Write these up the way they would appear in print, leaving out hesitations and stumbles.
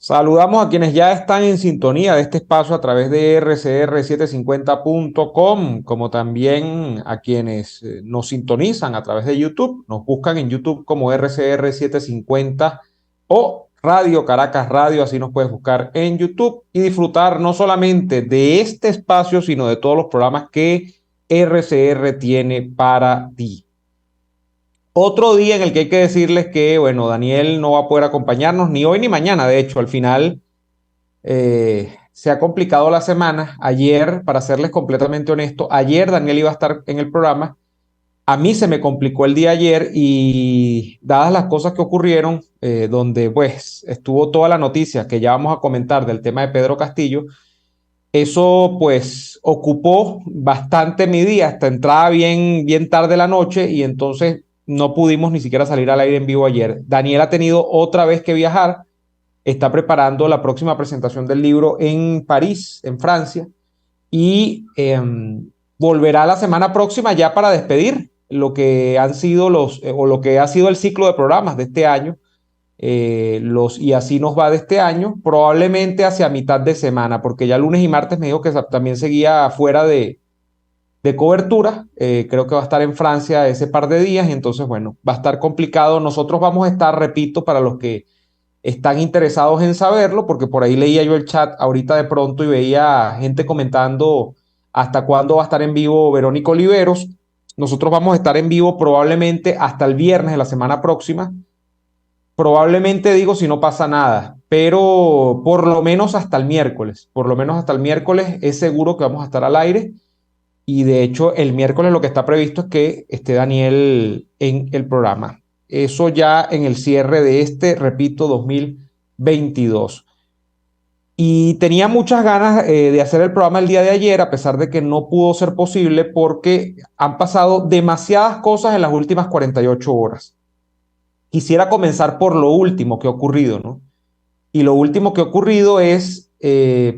Saludamos a quienes ya están en sintonía de este espacio a través de rcr750.com, como también a quienes nos sintonizan a través de YouTube. Nos buscan en YouTube como RCR750 o Radio Caracas Radio, así nos puedes buscar en YouTube y disfrutar no solamente de este espacio, sino de todos los programas que RCR tiene para ti. Otro día en el que hay que decirles que, bueno, Daniel no va a poder acompañarnos ni hoy ni mañana. De hecho, al final se ha complicado la semana. Ayer, para serles completamente honesto, ayer Daniel iba a estar en el programa. A mí se me complicó el día ayer y dadas las cosas que ocurrieron, donde pues estuvo toda la noticia que ya vamos a comentar del tema de Pedro Castillo, eso pues ocupó bastante mi día, hasta entrada bien tarde la noche y entonces no pudimos ni siquiera salir al aire en vivo ayer. Daniel ha tenido otra vez que viajar, está preparando la próxima presentación del libro en París, en Francia, y volverá la semana próxima ya para despedir lo que han sido o lo que ha sido el ciclo de programas de este año. Y así nos va de este año, probablemente hacia mitad de semana, porque ya lunes y martes me dijo que también seguía fuera de cobertura. Creo que va a estar en Francia ese par de días, y entonces, bueno, va a estar complicado. Nosotros vamos a estar, repito, para los que están interesados en saberlo, porque por ahí leía yo el chat ahorita de pronto y veía gente comentando hasta cuándo va a estar en vivo Verónica Oliveros. Nosotros vamos a estar en vivo probablemente hasta el viernes de la semana próxima. Probablemente digo si no pasa nada, pero por lo menos hasta el miércoles. Por lo menos hasta el miércoles es seguro que vamos a estar al aire. Y de hecho, el miércoles lo que está previsto es que esté Daniel en el programa. Eso ya en el cierre de este, repito, 2022. Y tenía muchas ganas de hacer el programa el día de ayer, a pesar de que no pudo ser posible porque han pasado demasiadas cosas en las últimas 48 horas. Quisiera comenzar por lo último que ha ocurrido, ¿no? Y lo último que ha ocurrido es,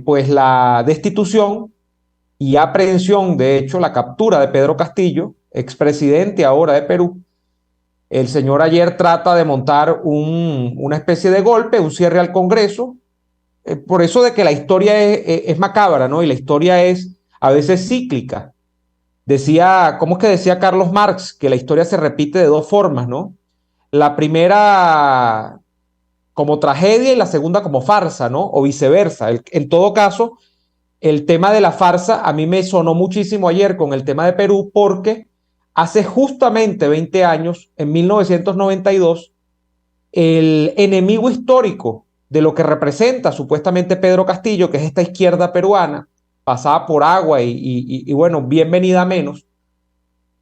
pues, la destitución y aprehensión, de hecho, la captura de Pedro Castillo, expresidente ahora de Perú. El señor ayer trata de montar una especie de golpe, un cierre al Congreso, por eso de que la historia es macabra, ¿no? Y la historia es a veces cíclica. Decía, ¿cómo es que decía Carlos Marx? Que la historia se repite de dos formas, ¿no? La primera como tragedia y la segunda como farsa, ¿no? O viceversa. En todo caso, el tema de la farsa a mí me sonó muchísimo ayer con el tema de Perú porque hace justamente 20 años, en 1992, el enemigo histórico de lo que representa supuestamente Pedro Castillo, que es esta izquierda peruana, pasada por agua y bueno, bienvenida a menos,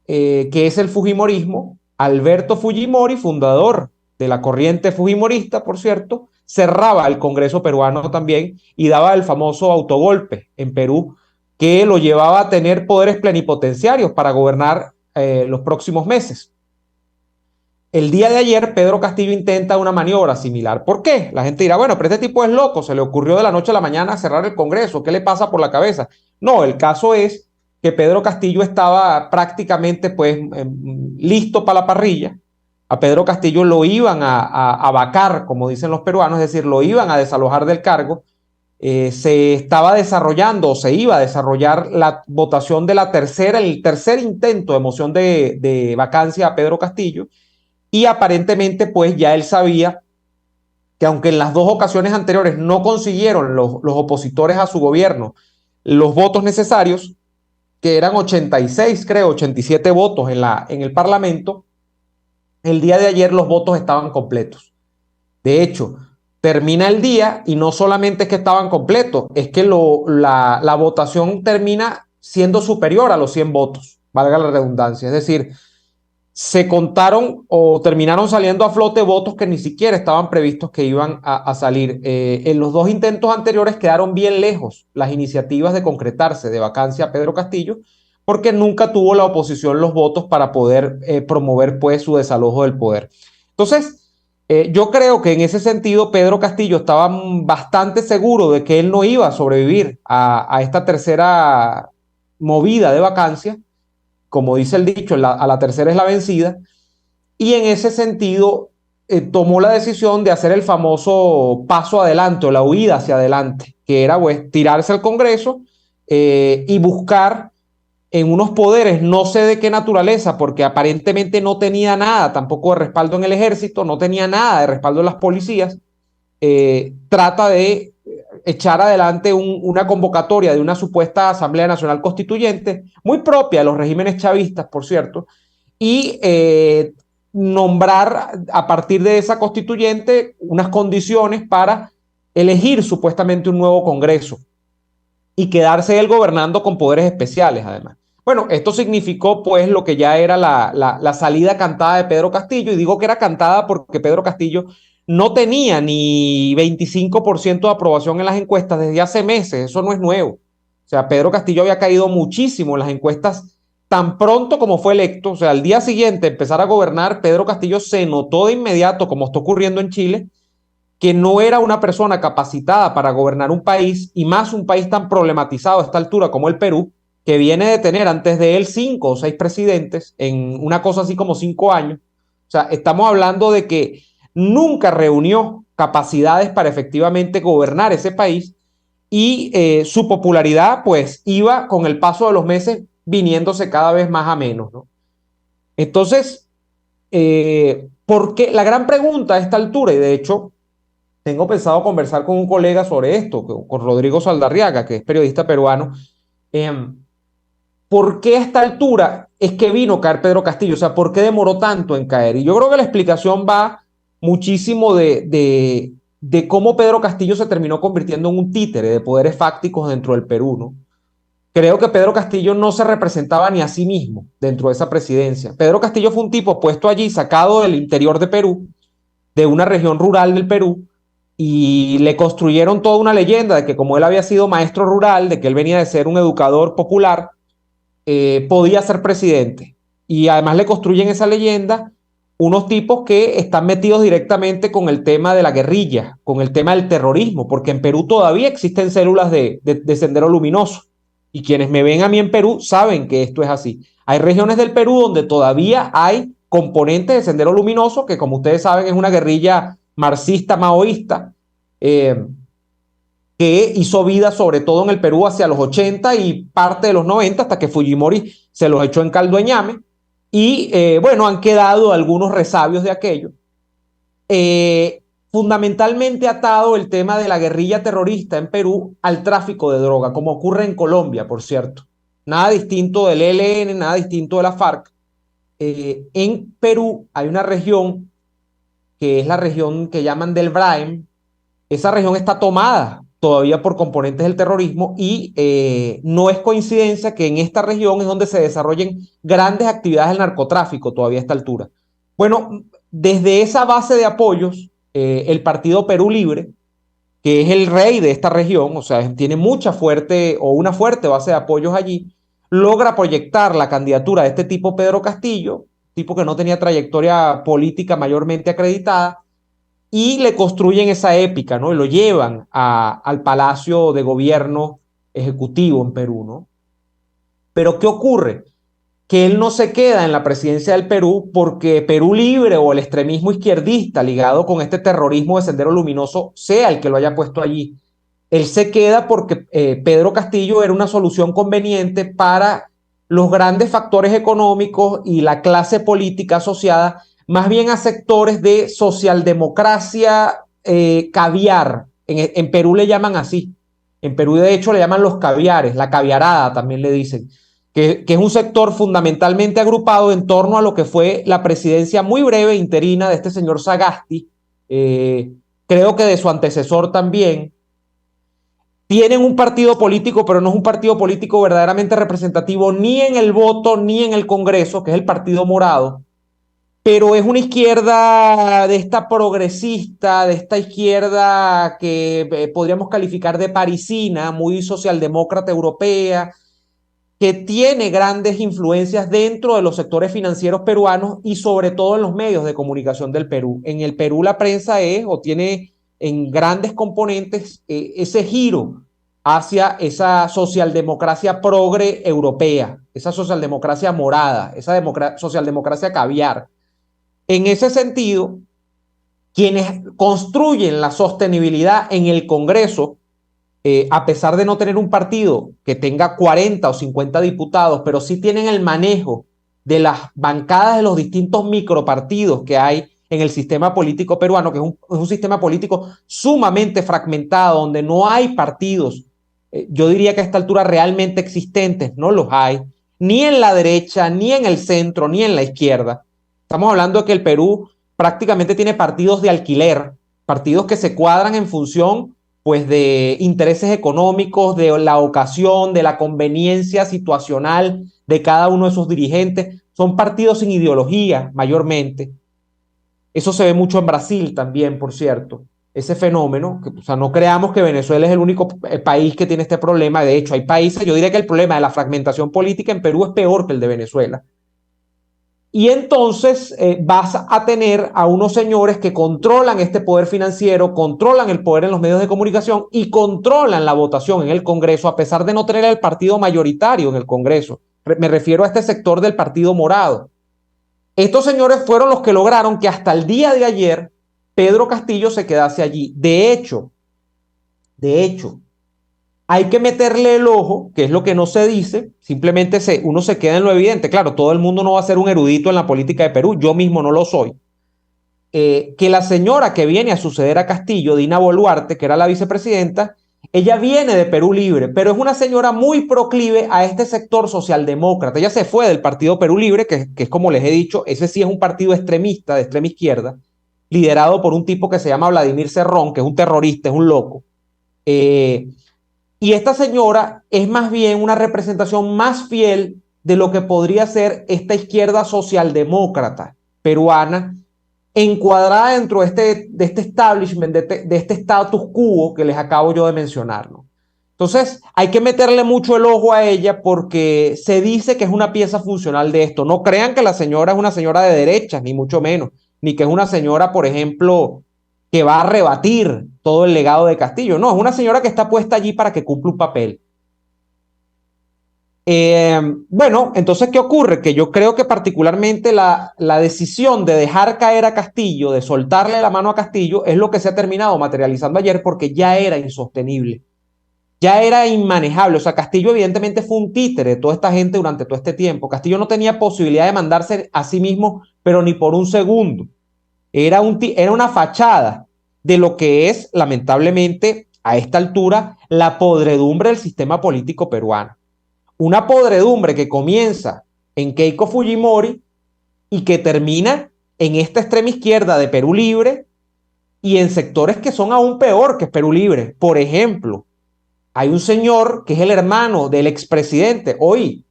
que es el Fujimorismo. Alberto Fujimori, fundador de la corriente fujimorista, por cierto, cerraba el Congreso peruano también y daba el famoso autogolpe en Perú, que lo llevaba a tener poderes plenipotenciarios para gobernar los próximos meses. El día de ayer, Pedro Castillo intenta una maniobra similar. ¿Por qué? La gente dirá, bueno, pero este tipo es loco, se le ocurrió de la noche a la mañana cerrar el Congreso, ¿qué le pasa por la cabeza? No, el caso es que Pedro Castillo estaba prácticamente pues listo para la parrilla. A Pedro Castillo lo iban a vacar, como dicen los peruanos, es decir, lo iban a desalojar del cargo. Se estaba desarrollando o se iba a desarrollar la votación de el tercer intento de moción de vacancia a Pedro Castillo, y aparentemente pues ya él sabía que aunque en las dos ocasiones anteriores no consiguieron los opositores a su gobierno los votos necesarios, que eran 86, creo, 87 votos en el Parlamento, el día de ayer los votos estaban completos. De hecho, termina el día y no solamente es que estaban completos, es que la votación termina siendo superior a los 100 votos, valga la redundancia. Es decir, se contaron o terminaron saliendo a flote votos que ni siquiera estaban previstos que iban a salir. En los dos intentos anteriores quedaron bien lejos las iniciativas de concretarse de vacancia a Pedro Castillo, porque nunca tuvo la oposición los votos para poder promover pues su desalojo del poder. Entonces, yo creo que en ese sentido Pedro Castillo estaba bastante seguro de que él no iba a sobrevivir a esta tercera movida de vacancia. Como dice el dicho, a la tercera es la vencida. Y en ese sentido, tomó la decisión de hacer el famoso paso adelante o la huida hacia adelante, que era pues tirarse al Congreso y buscar en unos poderes, no sé de qué naturaleza, porque aparentemente no tenía nada tampoco de respaldo en el ejército, no tenía nada de respaldo en las policías, trata de echar adelante una convocatoria de una supuesta Asamblea Nacional Constituyente, muy propia de los regímenes chavistas, por cierto, y nombrar a partir de esa constituyente unas condiciones para elegir supuestamente un nuevo Congreso y quedarse él gobernando con poderes especiales, además. Bueno, esto significó pues lo que ya era la salida cantada de Pedro Castillo, y digo que era cantada porque Pedro Castillo no tenía ni 25% de aprobación en las encuestas desde hace meses, eso no es nuevo. O sea, Pedro Castillo había caído muchísimo en las encuestas tan pronto como fue electo, o sea, al día siguiente empezar a gobernar, Pedro Castillo se notó de inmediato, como está ocurriendo en Chile, que no era una persona capacitada para gobernar un país, y más un país tan problematizado a esta altura como el Perú, que viene de tener antes de él 5 o 6 presidentes en una cosa así como 5 años. O sea, estamos hablando de que nunca reunió capacidades para efectivamente gobernar ese país, y su popularidad pues iba con el paso de los meses viniéndose cada vez más a menos, ¿no? Entonces, porque la gran pregunta a esta altura, y de hecho tengo pensado conversar con un colega sobre esto, con Rodrigo Saldarriaga, que es periodista peruano. Eh, ¿Por qué a esta altura es que vino a caer Pedro Castillo? O sea, ¿por qué demoró tanto en caer? Y yo creo que la explicación va muchísimo de cómo Pedro Castillo se terminó convirtiendo en un títere de poderes fácticos dentro del Perú, ¿no? Creo que Pedro Castillo no se representaba ni a sí mismo dentro de esa presidencia. Pedro Castillo fue un tipo puesto allí, sacado del interior de Perú, de una región rural del Perú, y le construyeron toda una leyenda de que como él había sido maestro rural, de que él venía de ser un educador popular, podía ser presidente. Y además le construyen esa leyenda unos tipos que están metidos directamente con el tema de la guerrilla, con el tema del terrorismo, porque en Perú todavía existen células de Sendero Luminoso. Y quienes me ven a mí en Perú saben que esto es así. Hay regiones del Perú donde todavía hay componentes de Sendero Luminoso, que como ustedes saben es una guerrilla marxista, maoísta, eh, que hizo vida sobre todo en el Perú hacia los 80 y parte de los 90, hasta que Fujimori se los echó en caldo de ñame. Y bueno, han quedado algunos resabios de aquello. Fundamentalmente atado el tema de la guerrilla terrorista en Perú al tráfico de droga, como ocurre en Colombia, por cierto. Nada distinto del ELN, nada distinto de la FARC. En Perú hay una región que es la región que llaman del Braem. Esa región está tomada todavía por componentes del terrorismo, y no es coincidencia que en esta región es donde se desarrollen grandes actividades del narcotráfico todavía a esta altura. Bueno, desde esa base de apoyos, el Partido Perú Libre, que es el rey de esta región, o sea, tiene mucha fuerte o una fuerte base de apoyos allí, logra proyectar la candidatura de este tipo Pedro Castillo, tipo que no tenía trayectoria política mayormente acreditada, y le construyen esa épica, ¿no? Y lo llevan al Palacio de Gobierno Ejecutivo en Perú, ¿no? Pero ¿qué ocurre? Que él no se queda en la presidencia del Perú porque Perú Libre o el extremismo izquierdista ligado con este terrorismo de Sendero Luminoso sea el que lo haya puesto allí. Él se queda porque Pedro Castillo era una solución conveniente para los grandes factores económicos y la clase política asociada más bien a sectores de socialdemocracia caviar. En Perú le llaman así. En Perú de hecho le llaman los caviares, la caviarada también le dicen, que es un sector fundamentalmente agrupado en torno a lo que fue la presidencia muy breve interina de este señor Sagasti, creo que de su antecesor también. Tienen un partido político, pero no es un partido político verdaderamente representativo ni en el voto ni en el Congreso, que es el Partido Morado, pero es una izquierda de esta progresista, de esta izquierda que podríamos calificar de parisina, muy socialdemócrata europea, que tiene grandes influencias dentro de los sectores financieros peruanos y sobre todo en los medios de comunicación del Perú. En el Perú la prensa es o tiene en grandes componentes ese giro hacia esa socialdemocracia progre europea, esa socialdemocracia morada, esa socialdemocracia caviar. En ese sentido, quienes construyen la sostenibilidad en el Congreso, a pesar de no tener un partido que tenga 40 o 50 diputados, pero sí tienen el manejo de las bancadas de los distintos micropartidos que hay en el sistema político peruano, que es un sistema político sumamente fragmentado, donde no hay partidos, yo diría que a esta altura realmente existentes, no los hay, ni en la derecha, ni en el centro, ni en la izquierda. Estamos hablando de que el Perú prácticamente tiene partidos de alquiler, partidos que se cuadran en función pues de intereses económicos, de la ocasión, de la conveniencia situacional de cada uno de sus dirigentes. Son partidos sin ideología mayormente. Eso se ve mucho en Brasil también, por cierto. Ese fenómeno, que, o sea, no creamos que Venezuela es el único país que tiene este problema. De hecho, hay países, yo diría que el problema de la fragmentación política en Perú es peor que el de Venezuela. Y entonces vas a tener a unos señores que controlan este poder financiero, controlan el poder en los medios de comunicación y controlan la votación en el Congreso, a pesar de no tener el partido mayoritario en el Congreso. Me refiero a este sector del Partido Morado. Estos señores fueron los que lograron que hasta el día de ayer Pedro Castillo se quedase allí. De hecho, hay que meterle el ojo, que es lo que no se dice, simplemente uno se queda en lo evidente. Claro, todo el mundo no va a ser un erudito en la política de Perú, yo mismo no lo soy. Que la señora que viene a suceder a Castillo, Dina Boluarte, que era la vicepresidenta, ella viene de Perú Libre, pero es una señora muy proclive a este sector socialdemócrata. Ella se fue del partido Perú Libre, que es como les he dicho, ese sí es un partido extremista, de extrema izquierda, liderado por un tipo que se llama Vladimir Cerrón, que es un terrorista, es un loco. Y esta señora es más bien una representación más fiel de lo que podría ser esta izquierda socialdemócrata peruana, encuadrada dentro de este establishment, de este status quo que les acabo yo de mencionar, ¿no? Entonces, hay que meterle mucho el ojo a ella porque se dice que es una pieza funcional de esto. No crean que la señora es una señora de derechas, ni mucho menos, ni que es una señora, por ejemplo, que va a rebatir todo el legado de Castillo. No, es una señora que está puesta allí para que cumpla un papel. Bueno, entonces, ¿qué ocurre? Que yo creo que particularmente la decisión de dejar caer a Castillo, de soltarle la mano a Castillo, es lo que se ha terminado materializando ayer porque ya era insostenible, ya era inmanejable. O sea, Castillo evidentemente fue un títere de toda esta gente durante todo este tiempo. Castillo no tenía posibilidad de mandarse a sí mismo, pero ni por un segundo. Era una fachada de lo que es, lamentablemente, a esta altura, la podredumbre del sistema político peruano. Una podredumbre que comienza en Keiko Fujimori y que termina en esta extrema izquierda de Perú Libre y en sectores que son aún peor que Perú Libre. Por ejemplo, hay un señor que es el hermano del expresidente, hoy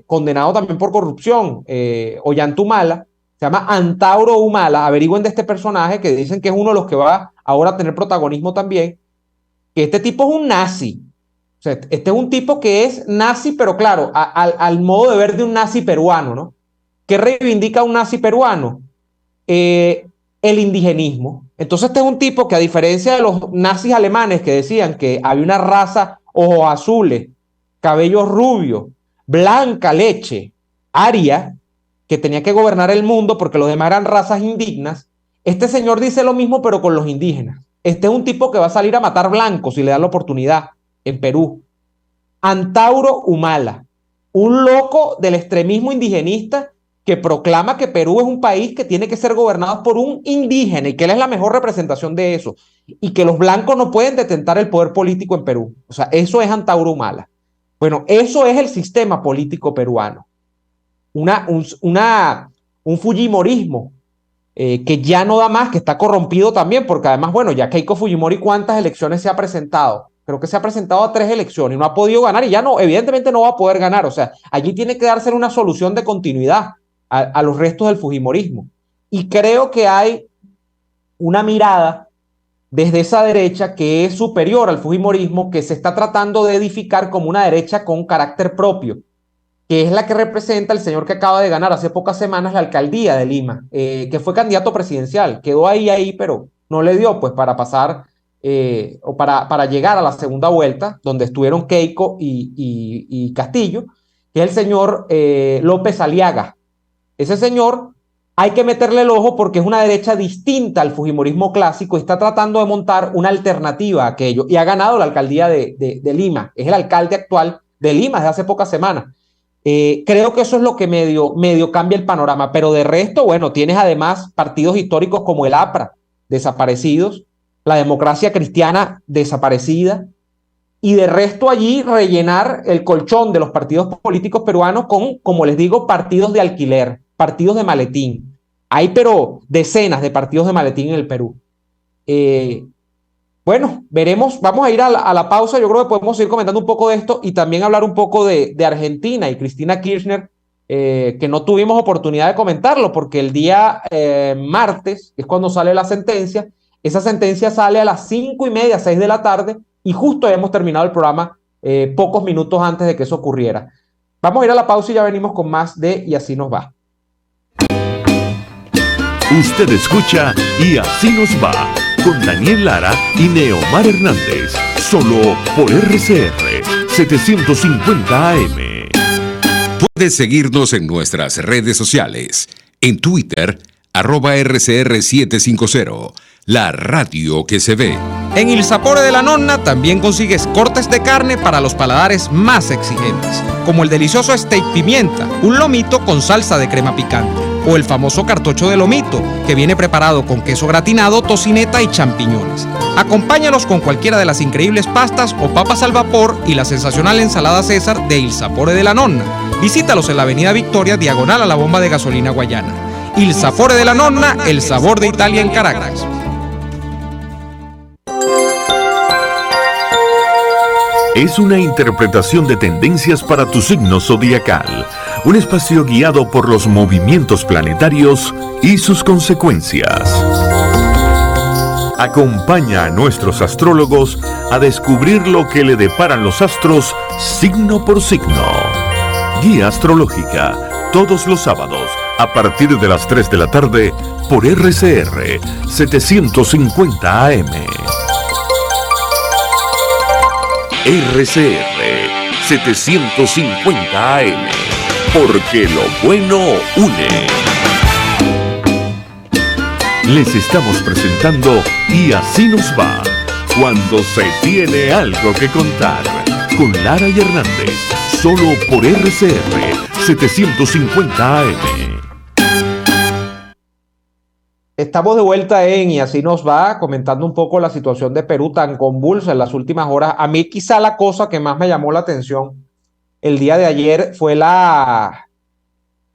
condenado también por corrupción, Ollanta Humala, se llama Antauro Humala. Averigüen de este personaje que dicen que es uno de los que va ahora a tener protagonismo también, que este tipo es un nazi. O sea, este es un tipo que es nazi, pero claro, al modo de ver de un nazi peruano, ¿no? ¿Qué reivindica un nazi peruano? El indigenismo. Entonces este es un tipo que, a diferencia de los nazis alemanes que decían que había una raza ojos azules, cabellos rubios, blanca leche, aria, que tenía que gobernar el mundo porque los demás eran razas indignas, este señor dice lo mismo pero con los indígenas. Este es un tipo que va a salir a matar blancos si le dan la oportunidad en Perú. Antauro Humala, un loco del extremismo indigenista que proclama que Perú es un país que tiene que ser gobernado por un indígena y que él es la mejor representación de eso y que los blancos no pueden detentar el poder político en Perú. O sea, eso es Antauro Humala. Bueno, eso es el sistema político peruano. Un fujimorismo que ya no da más, que está corrompido también, porque además, bueno, ya Keiko Fujimori, ¿cuántas elecciones se ha presentado? Creo que se ha presentado a 3 elecciones y no ha podido ganar y ya no, evidentemente no va a poder ganar. O sea, allí tiene que darse una solución de continuidad a los restos del fujimorismo. Y creo que hay una mirada desde esa derecha que es superior al fujimorismo, que se está tratando de edificar como una derecha con carácter propio, que es la que representa el señor que acaba de ganar hace pocas semanas la alcaldía de Lima, que fue candidato presidencial, quedó ahí, pero no le dio pues para pasar o para llegar a la segunda vuelta, donde estuvieron Keiko y Castillo, que es el señor López Aliaga. Ese señor hay que meterle el ojo porque es una derecha distinta al fujimorismo clásico y está tratando de montar una alternativa a aquello. Y ha ganado la alcaldía de Lima. Es el alcalde actual de Lima desde hace pocas semanas. Creo que eso es lo que medio cambia el panorama. Pero de resto, bueno, tienes además partidos históricos como el APRA, desaparecidos, la Democracia Cristiana, desaparecida, y de resto allí rellenar el colchón de los partidos políticos peruanos con, como les digo, partidos de alquiler, partidos de maletín. Hay pero decenas de partidos de maletín en el Perú. Eh, bueno, veremos, vamos a ir a la pausa, yo creo que podemos ir comentando un poco de esto y también hablar un poco de Argentina y Cristina Kirchner, que no tuvimos oportunidad de comentarlo porque el día martes, que es cuando sale la sentencia, esa sentencia sale a las 5:30, 6 de la tarde y justo hemos terminado el programa pocos minutos antes de que eso ocurriera. Vamos a ir a la pausa y ya venimos con más de Y así nos va. Usted escucha Y así nos va con Daniel Lara y Neomar Hernández, solo por RCR 750 AM. Puedes seguirnos en nuestras redes sociales. En Twitter, @RCR750, la radio que se ve. En Il Sapore de la Nonna también consigues cortes de carne para los paladares más exigentes, como el delicioso steak pimienta, un lomito con salsa de crema picante, o el famoso cartocho de lomito, que viene preparado con queso gratinado, tocineta y champiñones. Acompáñalos con cualquiera de las increíbles pastas o papas al vapor y la sensacional ensalada César de Il Sapore de la Nonna. Visítalos en la avenida Victoria, diagonal a la bomba de gasolina Guayana. Il Sapore de la Nonna, el sabor de Italia en Caracas. Es una interpretación de tendencias para tu signo zodiacal. Un espacio guiado por los movimientos planetarios y sus consecuencias. Acompaña a nuestros astrólogos a descubrir lo que le deparan los astros signo por signo. Guía astrológica, todos los sábados a partir de las 3 de la tarde por RCR 750 AM. RCR 750 AM, porque lo bueno une. Les estamos presentando Y así nos va, cuando se tiene algo que contar, con Lara y Hernández, solo por RCR 750 AM. Estamos de vuelta en Y así nos va, comentando un poco la situación de Perú tan convulsa en las últimas horas. A mí quizá la cosa que más me llamó la atención el día de ayer fue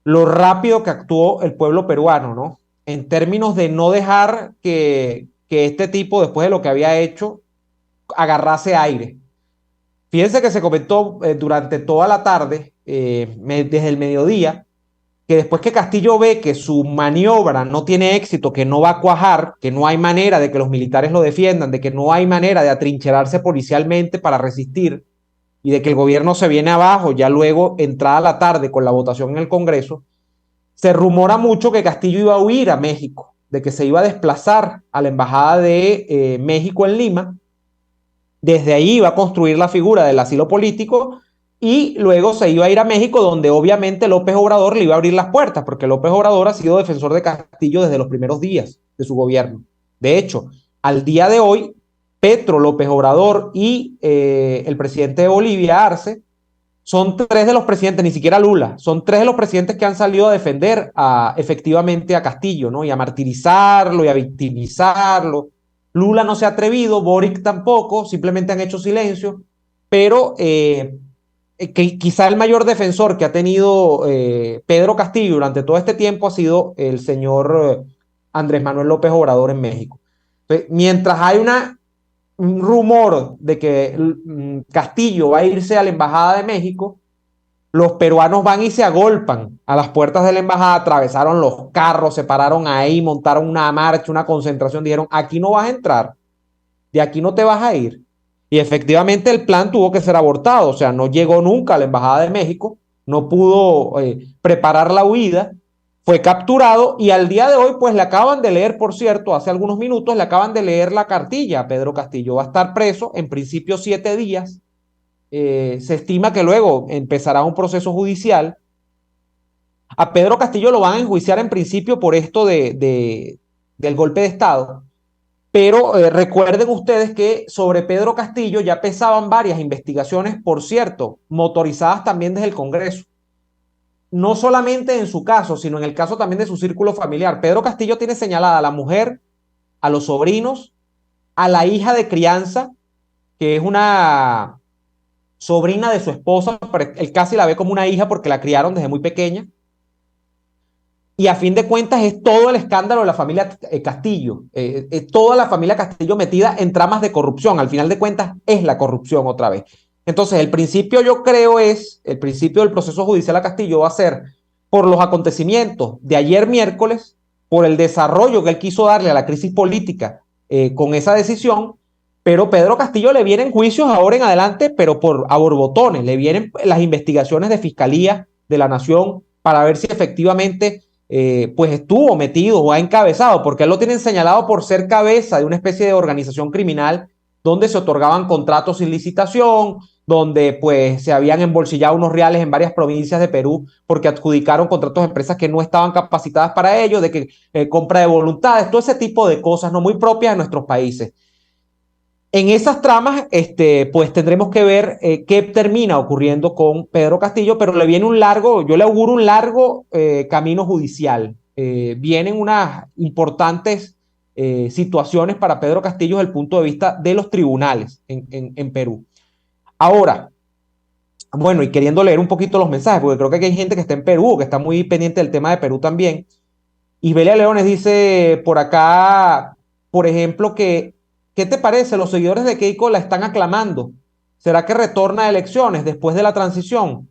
lo rápido que actuó el pueblo peruano, ¿no? En términos de no dejar que este tipo, después de lo que había hecho, agarrase aire. Fíjense que se comentó durante toda la tarde, desde el mediodía, que después que Castillo ve que su maniobra no tiene éxito, que no va a cuajar, que no hay manera de que los militares lo defiendan, de que no hay manera de atrincherarse policialmente para resistir y de que el gobierno se viene abajo, ya luego entrada la tarde con la votación en el Congreso, se rumora mucho que Castillo iba a huir a México, de que se iba a desplazar a la embajada de México en Lima, desde ahí iba a construir la figura del asilo político y luego se iba a ir a México, donde obviamente López Obrador le iba a abrir las puertas, porque López Obrador ha sido defensor de Castillo desde los primeros días de su gobierno. De hecho, al día de hoy, Petro, López Obrador y el presidente de Bolivia, Arce, son tres de los presidentes, ni siquiera Lula, son tres de los presidentes que han salido a defender efectivamente a Castillo, ¿no? Y a martirizarlo y a victimizarlo. Lula no se ha atrevido, Boric tampoco, simplemente han hecho silencio, pero que quizá el mayor defensor que ha tenido Pedro Castillo durante todo este tiempo ha sido el señor Andrés Manuel López Obrador en México. Entonces, mientras hay un rumor de que Castillo va a irse a la Embajada de México, los peruanos van y se agolpan a las puertas de la embajada, atravesaron los carros, se pararon ahí, montaron una marcha, una concentración, dijeron, aquí no vas a entrar, de aquí no te vas a ir. Y efectivamente el plan tuvo que ser abortado, o sea, no llegó nunca a la Embajada de México, no pudo preparar la huida, fue capturado y al día de hoy pues le acaban de leer, por cierto, hace algunos minutos le acaban de leer la cartilla a Pedro Castillo. Va a estar preso en principio 7 días. Se estima que luego empezará un proceso judicial. A Pedro Castillo lo van a enjuiciar en principio por esto del golpe de Estado, pero recuerden ustedes que sobre Pedro Castillo ya pesaban varias investigaciones, por cierto, motorizadas también desde el Congreso. No solamente en su caso, sino en el caso también de su círculo familiar. Pedro Castillo tiene señalada a la mujer, a los sobrinos, a la hija de crianza, que es una sobrina de su esposa, pero él casi la ve como una hija porque la criaron desde muy pequeña. Y a fin de cuentas es todo el escándalo de la familia Castillo, toda la familia Castillo metida en tramas de corrupción. Al final de cuentas es la corrupción otra vez. Entonces el principio, yo creo, el principio del proceso judicial a Castillo va a ser por los acontecimientos de ayer miércoles, por el desarrollo que él quiso darle a la crisis política con esa decisión, pero Pedro Castillo le vienen juicios ahora en adelante, pero a borbotones, le vienen las investigaciones de Fiscalía de la Nación para ver si efectivamente pues estuvo metido o ha encabezado, porque él lo tienen señalado por ser cabeza de una especie de organización criminal donde se otorgaban contratos sin licitación, donde pues se habían embolsillado unos reales en varias provincias de Perú porque adjudicaron contratos a empresas que no estaban capacitadas para ello, de que compra de voluntades, todo ese tipo de cosas no muy propias de nuestros países. En esas tramas, pues tendremos que ver qué termina ocurriendo con Pedro Castillo, pero le viene yo le auguro un largo camino judicial. Vienen unas importantes situaciones para Pedro Castillo desde el punto de vista de los tribunales en Perú. Ahora, bueno, y queriendo leer un poquito los mensajes, porque creo que aquí hay gente que está en Perú, que está muy pendiente del tema de Perú también. Isbelia Leones dice por acá, por ejemplo, ¿qué te parece? Los seguidores de Keiko la están aclamando. ¿Será que retorna a elecciones después de la transición?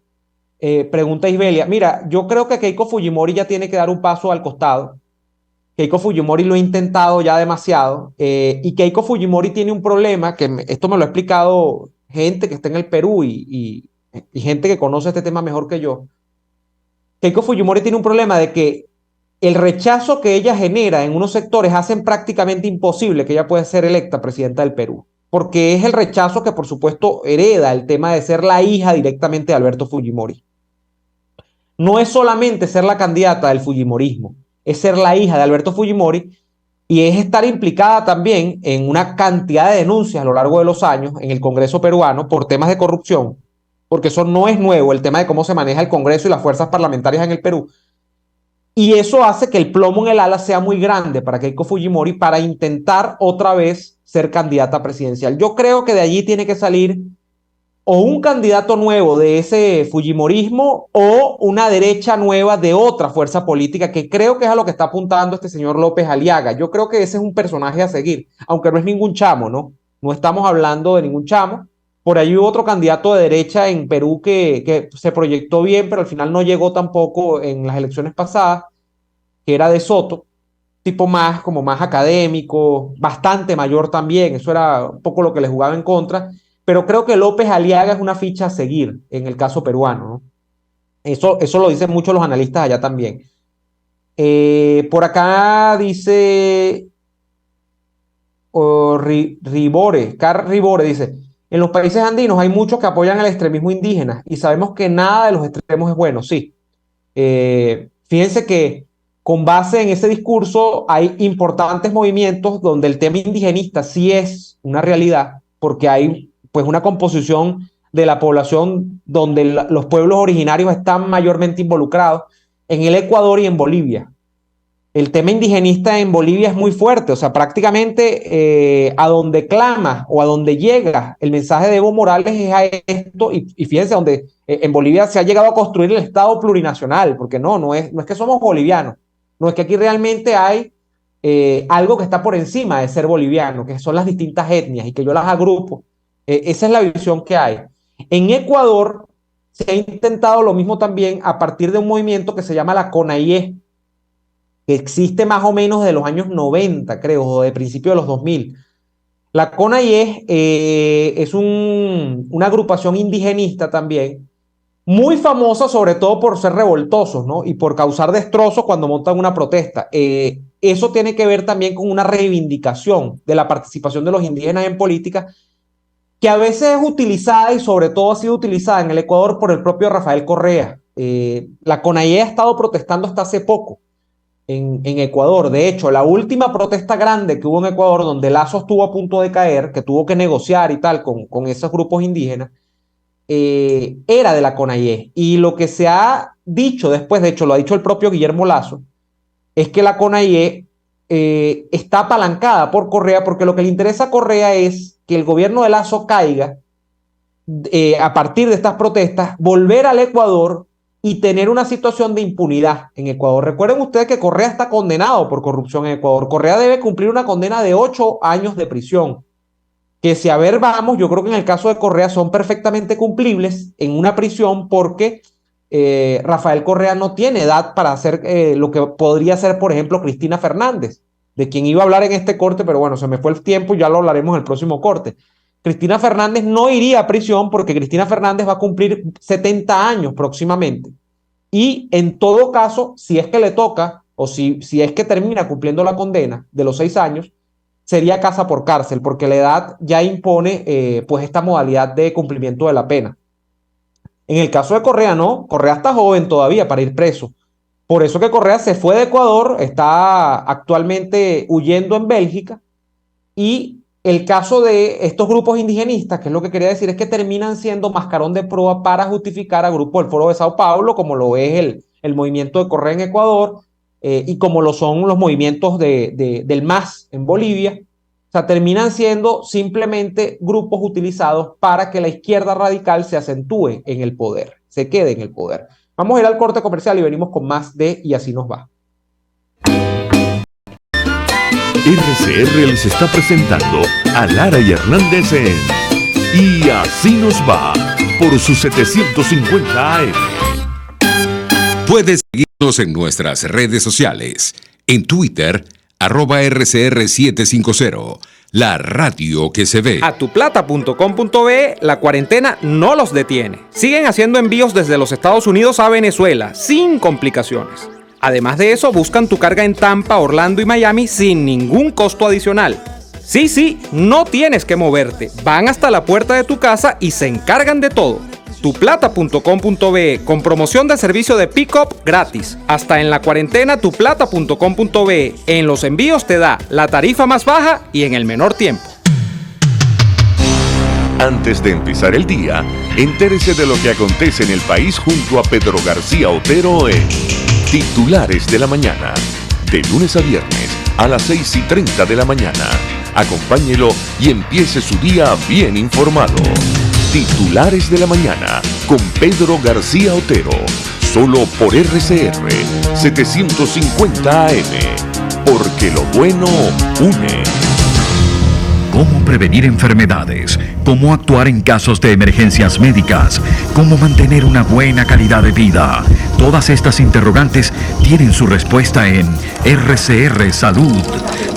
Pregunta Isbelia. Mira, yo creo que Keiko Fujimori ya tiene que dar un paso al costado. Keiko Fujimori lo ha intentado ya demasiado. Y Keiko Fujimori tiene un problema, esto me lo ha explicado gente que está en el Perú y gente que conoce este tema mejor que yo. Keiko Fujimori tiene un problema de que el rechazo que ella genera en unos sectores hacen prácticamente imposible que ella pueda ser electa presidenta del Perú, porque es el rechazo que por supuesto hereda el tema de ser la hija directamente de Alberto Fujimori. No es solamente ser la candidata del Fujimorismo, es ser la hija de Alberto Fujimori y es estar implicada también en una cantidad de denuncias a lo largo de los años en el Congreso peruano por temas de corrupción, porque eso no es nuevo, el tema de cómo se maneja el Congreso y las fuerzas parlamentarias en el Perú. Y eso hace que el plomo en el ala sea muy grande para Keiko Fujimori para intentar otra vez ser candidata presidencial. Yo creo que de allí tiene que salir o un candidato nuevo de ese fujimorismo o una derecha nueva de otra fuerza política, que creo que es a lo que está apuntando este señor López Aliaga. Yo creo que ese es un personaje a seguir, aunque no es ningún chamo, ¿no? No estamos hablando de ningún chamo. Por ahí hubo otro candidato de derecha en Perú que se proyectó bien, pero al final no llegó tampoco en las elecciones pasadas, que era de Soto, tipo más, como más académico, bastante mayor también, eso era un poco lo que le jugaba en contra, pero creo que López Aliaga es una ficha a seguir en el caso peruano, ¿no? Eso lo dicen muchos los analistas allá también. Por acá dice Carl Ribore dice, en los países andinos hay muchos que apoyan el extremismo indígena y sabemos que nada de los extremos es bueno, sí. Fíjense que con base en ese discurso hay importantes movimientos donde el tema indigenista sí es una realidad, porque hay pues una composición de la población donde los pueblos originarios están mayormente involucrados en el Ecuador y en Bolivia. El tema indigenista en Bolivia es muy fuerte, o sea, prácticamente a donde clama o a donde llega el mensaje de Evo Morales es a esto, y fíjense, donde en Bolivia se ha llegado a construir el Estado plurinacional, porque no es que somos bolivianos, no es que aquí realmente hay algo que está por encima de ser boliviano, que son las distintas etnias y que yo las agrupo. Esa es la visión que hay. En Ecuador se ha intentado lo mismo también a partir de un movimiento que se llama la CONAIE, que existe más o menos de los años 90, creo, o de principios de los 2000. La CONAIE es una agrupación indigenista también, muy famosa sobre todo por ser revoltosos, ¿no? Y por causar destrozos cuando montan una protesta. Eso tiene que ver también con una reivindicación de la participación de los indígenas en política, que a veces es utilizada y sobre todo ha sido utilizada en el Ecuador por el propio Rafael Correa. La CONAIE ha estado protestando hasta hace poco en Ecuador. De hecho, la última protesta grande que hubo en Ecuador, donde Lazo estuvo a punto de caer, que tuvo que negociar y tal con esos grupos indígenas, era de la CONAIE. Y lo que se ha dicho después, de hecho lo ha dicho el propio Guillermo Lazo, es que la CONAIE está apalancada por Correa, porque lo que le interesa a Correa es que el gobierno de Lazo caiga a partir de estas protestas, volver al Ecuador y tener una situación de impunidad en Ecuador. Recuerden ustedes que Correa está condenado por corrupción en Ecuador. Correa debe cumplir una condena de 8 años de prisión, que si a ver vamos, yo creo que en el caso de Correa son perfectamente cumplibles en una prisión, porque Rafael Correa no tiene edad para hacer lo que podría hacer, por ejemplo, Cristina Fernández, de quien iba a hablar en este corte, pero bueno, se me fue el tiempo y ya lo hablaremos en el próximo corte. Cristina Fernández no iría a prisión porque Cristina Fernández va a cumplir 70 años próximamente. Y en todo caso, si es que le toca o si es que termina cumpliendo la condena de los 6 años, sería casa por cárcel, porque la edad ya impone pues esta modalidad de cumplimiento de la pena. En el caso de Correa, no. Correa está joven todavía para ir preso. Por eso que Correa se fue de Ecuador, está actualmente huyendo en Bélgica. Y el caso de estos grupos indigenistas, que es lo que quería decir, es que terminan siendo mascarón de proa para justificar a grupos del Foro de Sao Paulo, como lo es el movimiento de Correa en Ecuador, y como lo son los movimientos del MAS en Bolivia. O sea, terminan siendo simplemente grupos utilizados para que la izquierda radical se acentúe en el poder, se quede en el poder. Vamos a ir al corte comercial y venimos con más de Y Así Nos Va. RCR les está presentando a Lara y Hernández en Y Así Nos Va por su 750 AM. Puedes seguirnos en nuestras redes sociales. En Twitter, @RCR750, la radio que se ve. Atuplata.com.be, la cuarentena no los detiene. Siguen haciendo envíos desde los Estados Unidos a Venezuela, sin complicaciones. Además de eso, buscan tu carga en Tampa, Orlando y Miami sin ningún costo adicional. Sí, no tienes que moverte. Van hasta la puerta de tu casa y se encargan de todo. Tuplata.com.be, con promoción de servicio de pick-up gratis. Hasta en la cuarentena, tuplata.com.be. En los envíos te da la tarifa más baja y en el menor tiempo. Antes de empezar el día, entérese de lo que acontece en el país junto a Pedro García Otero en Titulares de la Mañana. De lunes a viernes a las 6:30 de la mañana. Acompáñelo y empiece su día bien informado. Titulares de la Mañana con Pedro García Otero. Solo por RCR 750 AM. Porque lo bueno une. Cómo prevenir enfermedades, cómo actuar en casos de emergencias médicas, cómo mantener una buena calidad de vida. Todas estas interrogantes tienen su respuesta en RCR Salud.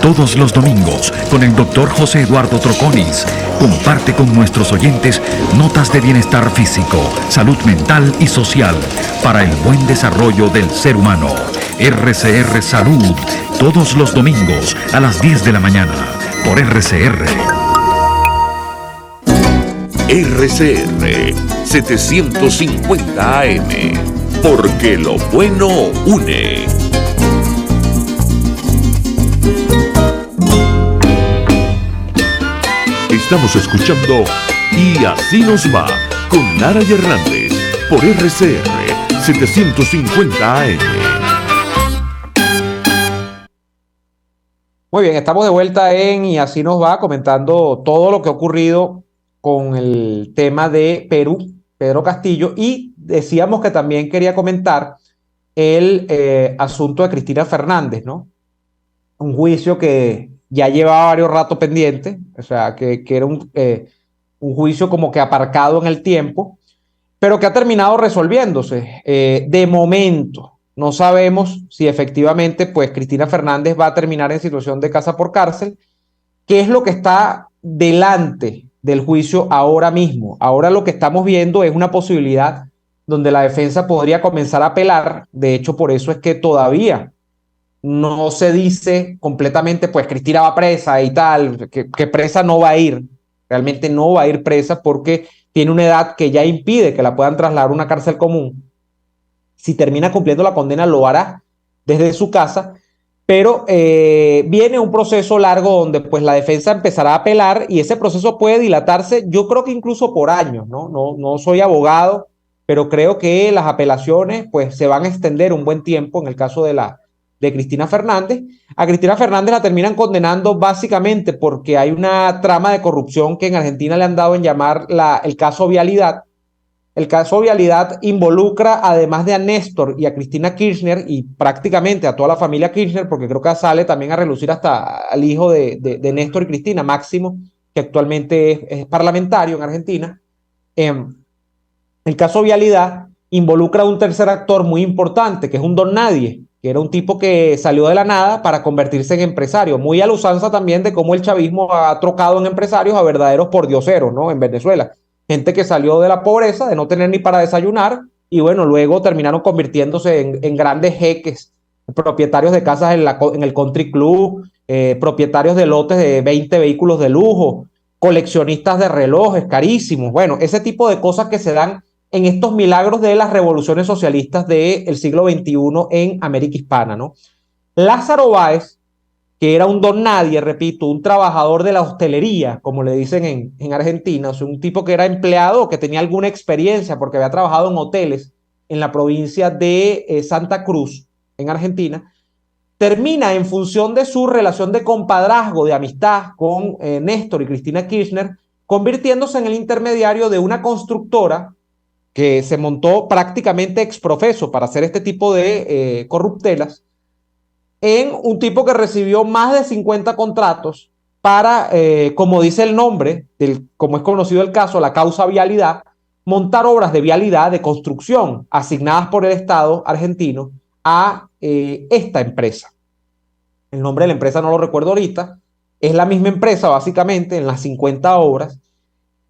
Todos los domingos con el Dr. José Eduardo Troconis. Comparte con nuestros oyentes notas de bienestar físico, salud mental y social para el buen desarrollo del ser humano. RCR Salud, todos los domingos a las 10 de la mañana. Por RCR. RCR 750 AM. Porque lo bueno une. Estamos escuchando Y Así Nos Va con Lara y Hernández por RCR 750 AM. Muy bien, estamos de vuelta en Y Así Nos Va, comentando todo lo que ha ocurrido con el tema de Perú, Pedro Castillo, y decíamos que también quería comentar el asunto de Cristina Fernández, ¿no? Un juicio que ya llevaba varios ratos pendiente, o sea, que era un juicio como que aparcado en el tiempo, pero que ha terminado resolviéndose. De momento, no sabemos si efectivamente pues Cristina Fernández va a terminar en situación de casa por cárcel, que es lo que está delante del juicio ahora mismo. Ahora lo que estamos viendo es una posibilidad donde la defensa podría comenzar a apelar. De hecho, por eso es que todavía no se dice completamente, pues Cristina va presa y tal, que presa no va a ir. Realmente no va a ir presa porque tiene una edad que ya impide que la puedan trasladar a una cárcel común. Si termina cumpliendo la condena, lo hará desde su casa, pero viene un proceso largo donde pues la defensa empezará a apelar y ese proceso puede dilatarse, yo creo que incluso por años, ¿no? No soy abogado, pero creo que las apelaciones pues se van a extender un buen tiempo en el caso de Cristina Fernández. A Cristina Fernández la terminan condenando básicamente porque hay una trama de corrupción que en Argentina le han dado en llamar el caso Vialidad. El caso Vialidad involucra, además de a Néstor y a Cristina Kirchner y prácticamente a toda la familia Kirchner, porque creo que sale también a relucir hasta al hijo de Néstor y Cristina, Máximo, que actualmente es parlamentario en Argentina. El caso Vialidad involucra a un tercer actor muy importante, que es un don nadie, que era un tipo que salió de la nada para convertirse en empresario, muy a la usanza también de cómo el chavismo ha trocado en empresarios a verdaderos pordioseros, ¿no? En Venezuela. Gente que salió de la pobreza, de no tener ni para desayunar, y bueno, luego terminaron convirtiéndose en grandes jeques, propietarios de casas en el country club, propietarios de lotes de 20 vehículos de lujo, coleccionistas de relojes carísimos. Bueno, ese tipo de cosas que se dan en estos milagros de las revoluciones socialistas del siglo XXI en América Hispana, ¿no? Lázaro Báez, que era un don nadie, repito, un trabajador de la hostelería, como le dicen en Argentina, o sea, un tipo que era empleado, que tenía alguna experiencia porque había trabajado en hoteles en la provincia de Santa Cruz, en Argentina, termina en función de su relación de compadrazgo, de amistad con Néstor y Cristina Kirchner, convirtiéndose en el intermediario de una constructora que se montó prácticamente exprofeso para hacer este tipo de corruptelas, en un tipo que recibió más de 50 contratos para, como dice el nombre, como es conocido el caso, la causa Vialidad, montar obras de vialidad, de construcción, asignadas por el Estado argentino a esta empresa. El nombre de la empresa no lo recuerdo ahorita, es la misma empresa básicamente en las 50 obras.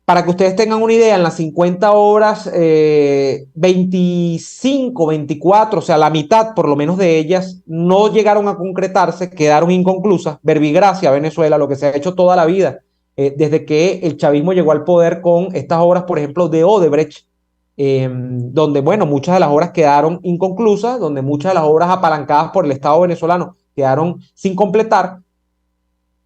Para que ustedes tengan una idea, en las 50 obras, 25, 24, o sea, la mitad por lo menos de ellas no llegaron a concretarse, quedaron inconclusas. Verbigracia, Venezuela, lo que se ha hecho toda la vida, desde que el chavismo llegó al poder con estas obras, por ejemplo, de Odebrecht, donde, bueno, muchas de las obras quedaron inconclusas, donde muchas de las obras apalancadas por el Estado venezolano quedaron sin completar.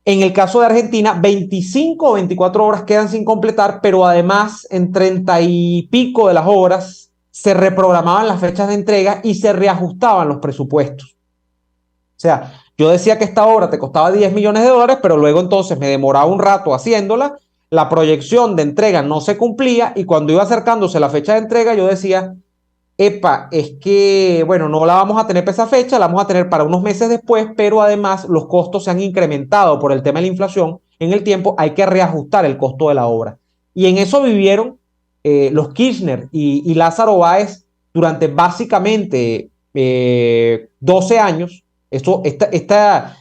En el caso de Argentina, 25 o 24 obras quedan sin completar, pero además en 30 y pico de las obras se reprogramaban las fechas de entrega y se reajustaban los presupuestos. O sea, yo decía que esta obra te costaba 10 millones de dólares, pero luego entonces me demoraba un rato haciéndola, la proyección de entrega no se cumplía y cuando iba acercándose la fecha de entrega yo decía, epa, es que, bueno, no la vamos a tener para esa fecha, la vamos a tener para unos meses después, pero además los costos se han incrementado por el tema de la inflación en el tiempo, hay que reajustar el costo de la obra. Y en eso vivieron los Kirchner y Lázaro Báez durante básicamente 12 años. Esta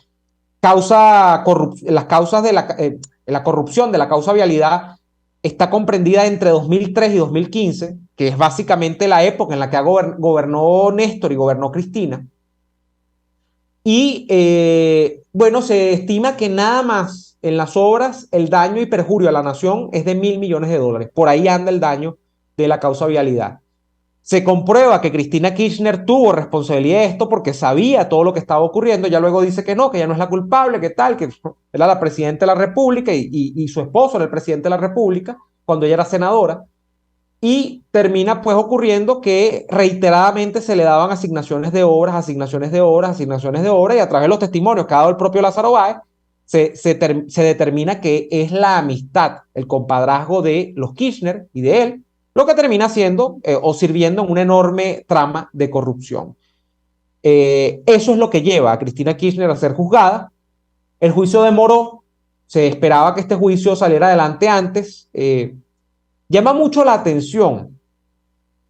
causa, las causas de la corrupción de la causa Vialidad está comprendida entre 2003 y 2015, que es básicamente la época en la que gobernó Néstor y gobernó Cristina. Y bueno, se estima que nada más en las obras el daño y perjurio a la nación es de 1.000 millones de dólares. Por ahí anda el daño de la causa Vialidad. Se comprueba que Cristina Kirchner tuvo responsabilidad de esto porque sabía todo lo que estaba ocurriendo. Ya luego dice que no, que ella no es la culpable, que tal, que era la presidenta de la República y su esposo era el presidente de la República cuando ella era senadora. Y termina pues ocurriendo que reiteradamente se le daban asignaciones de obras, asignaciones de obras, asignaciones de obras y a través de los testimonios que ha dado el propio Lázaro Báez se determina que es la amistad, el compadrazgo de los Kirchner y de él, lo que termina siendo o sirviendo en una enorme trama de corrupción. Eso es lo que lleva a Cristina Kirchner a ser juzgada. El juicio demoró, se esperaba que este juicio saliera adelante antes. Llama mucho la atención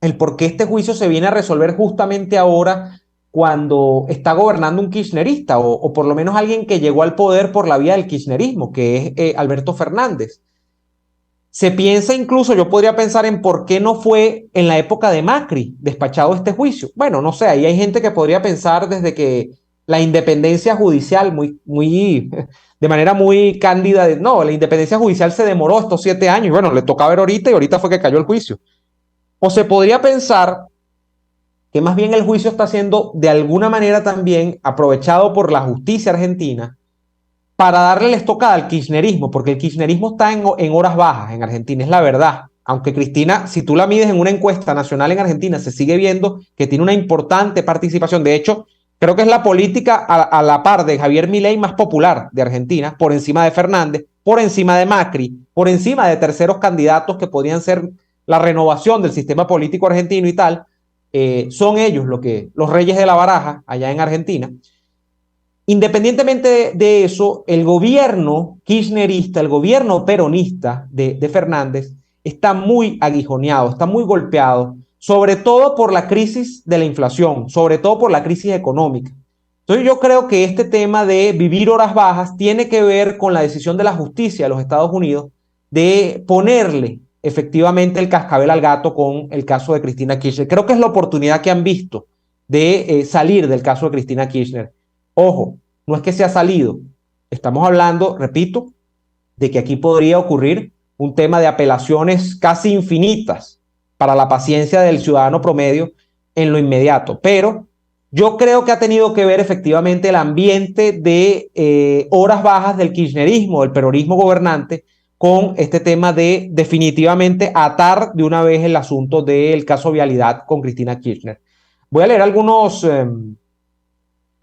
el por qué este juicio se viene a resolver justamente ahora cuando está gobernando un kirchnerista o por lo menos alguien que llegó al poder por la vía del kirchnerismo, que es Alberto Fernández. Se piensa incluso, yo podría pensar en por qué no fue en la época de Macri despachado este juicio. Bueno, no sé, ahí hay gente que podría pensar desde que la independencia judicial, de manera muy cándida, no, la independencia judicial se demoró estos 7 años y bueno, le toca ver ahorita y ahorita fue que cayó el juicio. O se podría pensar que más bien el juicio está siendo de alguna manera también aprovechado por la justicia argentina para darle la estocada al kirchnerismo, porque el kirchnerismo está en horas bajas en Argentina, es la verdad. Aunque Cristina, si tú la mides en una encuesta nacional en Argentina, se sigue viendo que tiene una importante participación. De hecho, creo que es la política a la par de Javier Milei más popular de Argentina, por encima de Fernández, por encima de Macri, por encima de terceros candidatos que podrían ser la renovación del sistema político argentino y tal. Son ellos los reyes de la baraja allá en Argentina. Independientemente de eso, el gobierno kirchnerista, el gobierno peronista de Fernández está muy aguijoneado, está muy golpeado, sobre todo por la crisis de la inflación, sobre todo por la crisis económica. Entonces yo creo que este tema de vivir horas bajas tiene que ver con la decisión de la justicia de los Estados Unidos de ponerle efectivamente el cascabel al gato con el caso de Cristina Kirchner. Creo que es la oportunidad que han visto de salir del caso de Cristina Kirchner. Ojo, no es que se ha salido. Estamos hablando, repito, de que aquí podría ocurrir un tema de apelaciones casi infinitas para la paciencia del ciudadano promedio en lo inmediato. Pero yo creo que ha tenido que ver efectivamente el ambiente de horas bajas del kirchnerismo, del peronismo gobernante, con este tema de definitivamente atar de una vez el asunto del caso Vialidad con Cristina Kirchner. Voy a leer algunos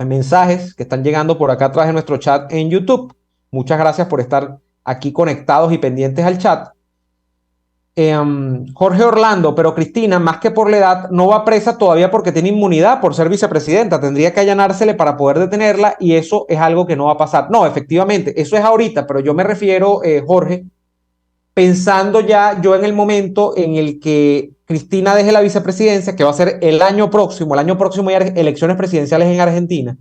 mensajes que están llegando por acá atrás de nuestro chat en YouTube. Muchas gracias por estar aquí conectados y pendientes al chat. Jorge Orlando, pero Cristina, más que por la edad, no va presa todavía porque tiene inmunidad por ser vicepresidenta. Tendría que allanársele para poder detenerla y eso es algo que no va a pasar. No, efectivamente, eso es ahorita, pero yo me refiero, Jorge, pensando ya yo en el momento en el que Cristina deje la vicepresidencia, que va a ser el año próximo hay elecciones presidenciales en Argentina,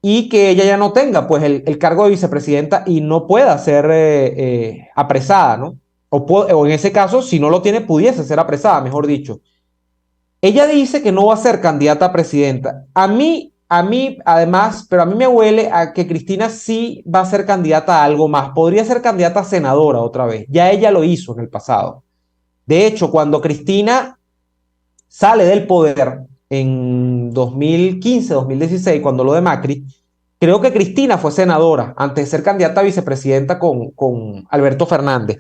y que ella ya no tenga pues el cargo de vicepresidenta y no pueda ser apresada, ¿no? O en ese caso, si no lo tiene, pudiese ser apresada, mejor dicho. Ella dice que no va a ser candidata a presidenta. A mí, además, pero a mí me huele a que Cristina sí va a ser candidata a algo más. Podría ser candidata a senadora otra vez. Ya ella lo hizo en el pasado. De hecho, cuando Cristina sale del poder en 2015, 2016, cuando lo de Macri, creo que Cristina fue senadora antes de ser candidata a vicepresidenta con Alberto Fernández.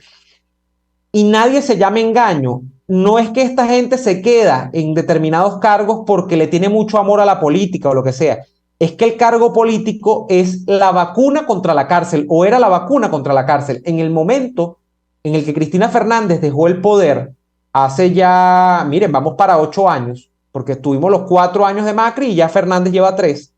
Y nadie se llama engaño. No es que esta gente se queda en determinados cargos porque le tiene mucho amor a la política o lo que sea. Es que el cargo político es la vacuna contra la cárcel o era la vacuna contra la cárcel. En el momento en el que Cristina Fernández dejó el poder, hace ya, miren, vamos para 8 años, porque tuvimos los 4 años de Macri y ya Fernández lleva 3.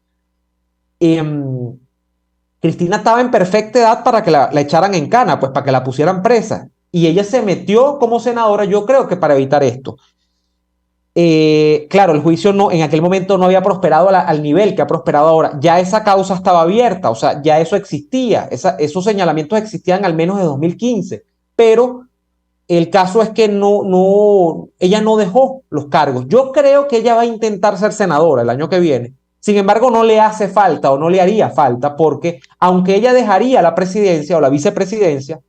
Cristina estaba en perfecta edad para que la echaran en cana, pues para que la pusieran presa. Y ella se metió como senadora, yo creo que para evitar esto. Claro, el juicio no, en aquel momento no había prosperado al nivel que ha prosperado ahora. Ya esa causa estaba abierta, o sea, ya eso existía. Esos señalamientos existían al menos de 2015. Pero el caso es que ella no dejó los cargos. Yo creo que ella va a intentar ser senadora el año que viene. Sin embargo, no le hace falta o no le haría falta porque aunque ella dejaría la presidencia o la vicepresidencia,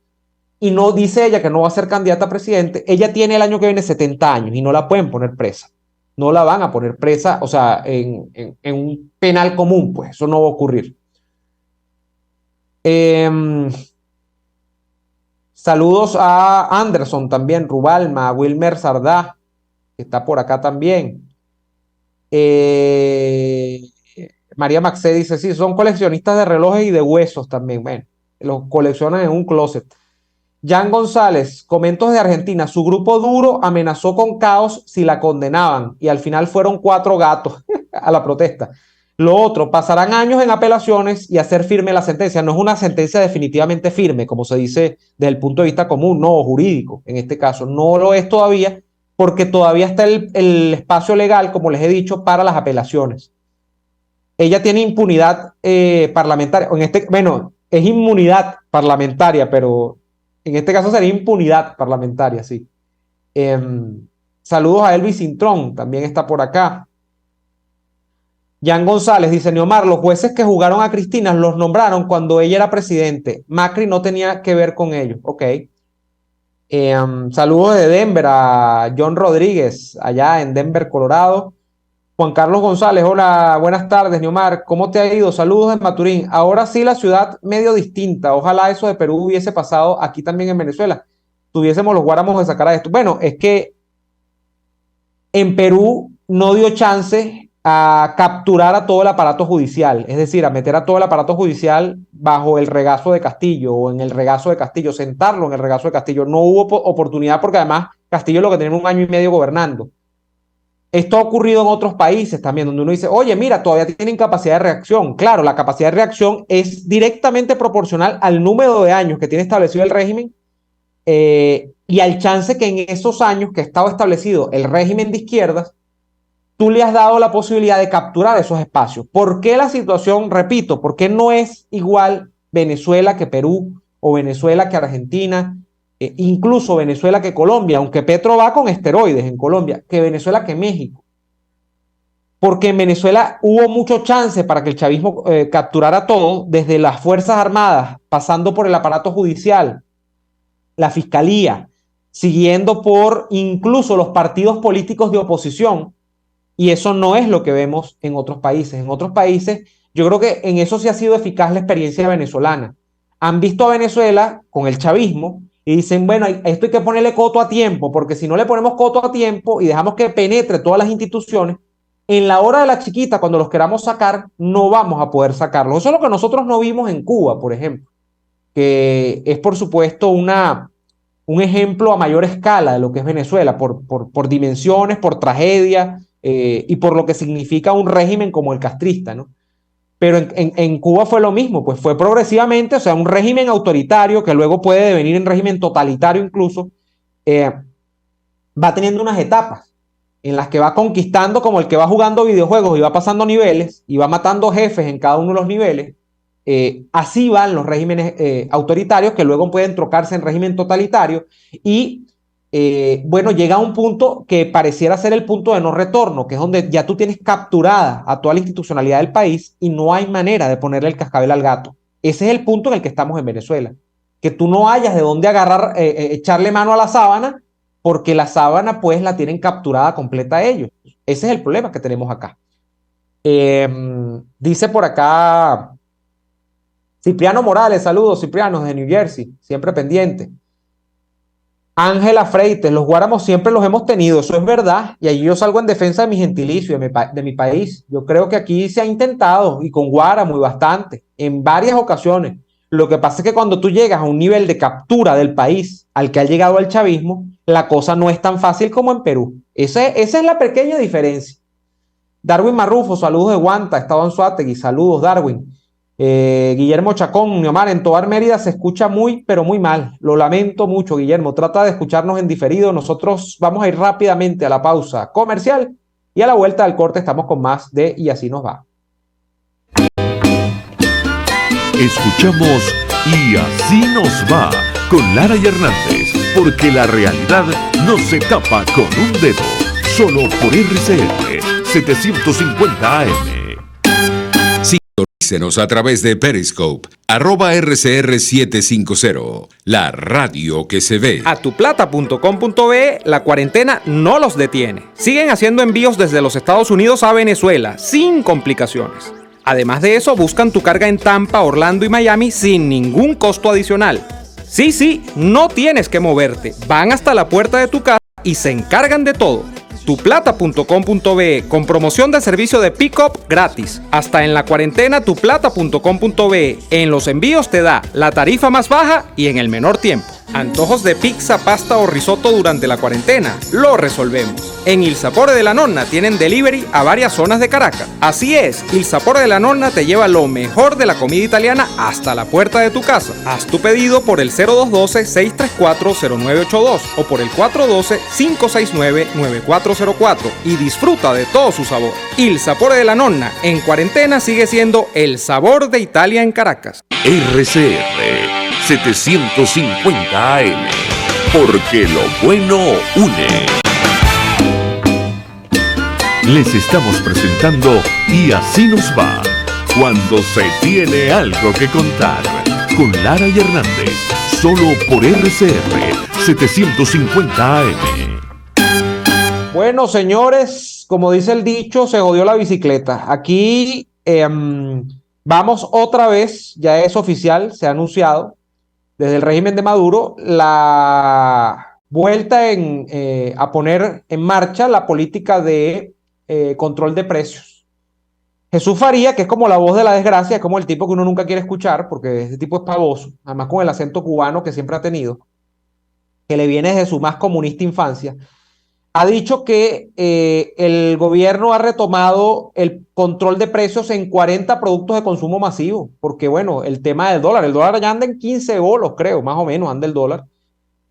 y no dice ella que no va a ser candidata a presidente, ella tiene el año que viene 70 años y no la pueden poner presa. No la van a poner presa, o sea, en un penal común, pues eso no va a ocurrir. Saludos a Anderson también, Rubalma, a Wilmer Sardá, que está por acá también. María Maxé dice, sí, son coleccionistas de relojes y de huesos también. Bueno, los coleccionan en un closet. Jan González, comentos de Argentina. Su grupo duro amenazó con caos si la condenaban y al final fueron 4 gatos a la protesta. Lo otro, pasarán años en apelaciones y hacer firme la sentencia. No es una sentencia definitivamente firme, como se dice desde el punto de vista común, no jurídico. En este caso, no lo es todavía porque todavía está el espacio legal, como les he dicho, para las apelaciones. Ella tiene impunidad parlamentaria. Bueno, es inmunidad parlamentaria, pero en este caso sería impunidad parlamentaria, sí. Saludos a Elvis Cintrón, también está por acá. Jan González dice, Neomar, los jueces que jugaron a Cristina los nombraron cuando ella era presidente. Macri no tenía que ver con ellos. Ok. Saludos de Denver a John Rodríguez, allá en Denver, Colorado. Juan Carlos González, hola, buenas tardes, Neomar, ¿cómo te ha ido? Saludos de Maturín. Ahora sí la ciudad medio distinta, ojalá eso de Perú hubiese pasado aquí también en Venezuela, tuviésemos los guáramos de sacar a esto. Bueno, es que en Perú no dio chance a capturar a todo el aparato judicial, es decir, a meter a todo el aparato judicial bajo el regazo de Castillo o en el regazo de Castillo, sentarlo en el regazo de Castillo. No hubo oportunidad porque además Castillo lo que tenía 1 año y medio gobernando. Esto ha ocurrido en otros países también, donde uno dice, oye, mira, todavía tienen capacidad de reacción. Claro, la capacidad de reacción es directamente proporcional al número de años que tiene establecido el régimen y al chance que en esos años que ha estado establecido el régimen de izquierdas, tú le has dado la posibilidad de capturar esos espacios. ¿Por qué la situación, repito, por qué no es igual Venezuela que Perú o Venezuela que Argentina? Incluso Venezuela que Colombia, aunque Petro va con esteroides en Colombia, que Venezuela que México. Porque en Venezuela hubo mucho chance para que el chavismo capturara todo, desde las Fuerzas Armadas, pasando por el aparato judicial, la fiscalía, siguiendo por incluso los partidos políticos de oposición, y eso no es lo que vemos en otros países. En otros países, yo creo que en eso sí ha sido eficaz la experiencia venezolana. Han visto a Venezuela con el chavismo y dicen, bueno, esto hay que ponerle coto a tiempo, porque si no le ponemos coto a tiempo y dejamos que penetre todas las instituciones, en la hora de la chiquita, cuando los queramos sacar, no vamos a poder sacarlos. Eso es lo que nosotros no vimos en Cuba, por ejemplo, que es por supuesto un ejemplo a mayor escala de lo que es Venezuela, por dimensiones, por tragedia y por lo que significa un régimen como el castrista, ¿no? Pero en Cuba fue lo mismo, pues fue progresivamente, o sea, un régimen autoritario que luego puede devenir en régimen totalitario incluso, va teniendo unas etapas en las que va conquistando como el que va jugando videojuegos y va pasando niveles y va matando jefes en cada uno de los niveles. Así van los regímenes autoritarios que luego pueden trocarse en régimen totalitario y bueno, llega a un punto que pareciera ser el punto de no retorno, que es donde ya tú tienes capturada a toda la institucionalidad del país y no hay manera de ponerle el cascabel al gato. Ese es el punto en el que estamos en Venezuela, que tú no hayas de dónde agarrar, echarle mano a la sábana, porque la sábana pues la tienen capturada completa ellos. Ese es el problema que tenemos acá. Dice por acá Cipriano Morales, saludos Cipriano de New Jersey, siempre pendiente. Ángela Freites, los guáramos siempre los hemos tenido, eso es verdad, y ahí yo salgo en defensa de mi gentilicio, de mi país. Yo creo que aquí se ha intentado, y con guáramo y bastante, en varias ocasiones. Lo que pasa es que cuando tú llegas a un nivel de captura del país al que ha llegado el chavismo, la cosa no es tan fácil como en Perú. Esa es la pequeña diferencia. Darwin Marrufo, saludos de Guanta, estado en Suátegui, saludos Darwin. Guillermo Chacón, Neomar, en Tobar Mérida se escucha muy, pero muy mal. Lo lamento mucho, Guillermo. Trata de escucharnos en diferido. Nosotros vamos a ir rápidamente a la pausa comercial y a la vuelta del corte estamos con más de Y Así Nos Va. Escuchamos Y Así Nos Va con Lara y Hernández, porque la realidad no se tapa con un dedo. Solo por RCR 750 AM. Sintonícenos a través de Periscope, @RCR750, la radio que se ve. Atuplata.com.be, la cuarentena no los detiene. Siguen haciendo envíos desde los Estados Unidos a Venezuela, sin complicaciones. Además de eso, buscan tu carga en Tampa, Orlando y Miami sin ningún costo adicional. Sí, no tienes que moverte. Van hasta la puerta de tu casa y se encargan de todo. Tuplata.com.be con promoción de servicio de pick-up gratis. Hasta en la cuarentena tuplata.com.be. En los envíos te da la tarifa más baja y en el menor tiempo. Antojos de pizza, pasta o risotto durante la cuarentena. Lo resolvemos. En Il Sapore de la Nonna tienen delivery a varias zonas de Caracas. Así es, Il Sapore de la Nonna te lleva lo mejor de la comida italiana hasta la puerta de tu casa. Haz tu pedido por el 0212-634-0982 o por el 412-569-9404 y disfruta de todo su sabor. Il Sapore de la Nonna en cuarentena sigue siendo el sabor de Italia en Caracas. RCR 750 AM, porque lo bueno une. Les estamos presentando Y Así Nos Va, cuando se tiene algo que contar, con Lara y Hernández, solo por RCR 750 AM. Bueno, señores, como dice el dicho, se jodió la bicicleta. Aquí vamos otra vez, ya es oficial, se ha anunciado desde el régimen de Maduro la vuelta a poner en marcha la política de control de precios. Jesús Faría, que es como la voz de la desgracia, es como el tipo que uno nunca quiere escuchar, porque ese tipo es pavoso, además con el acento cubano que siempre ha tenido, que le viene desde su más comunista infancia, ha dicho que el gobierno ha retomado el control de precios en 40 productos de consumo masivo, porque bueno, el tema del dólar, el dólar ya anda en 15 bolos, creo, más o menos anda el dólar,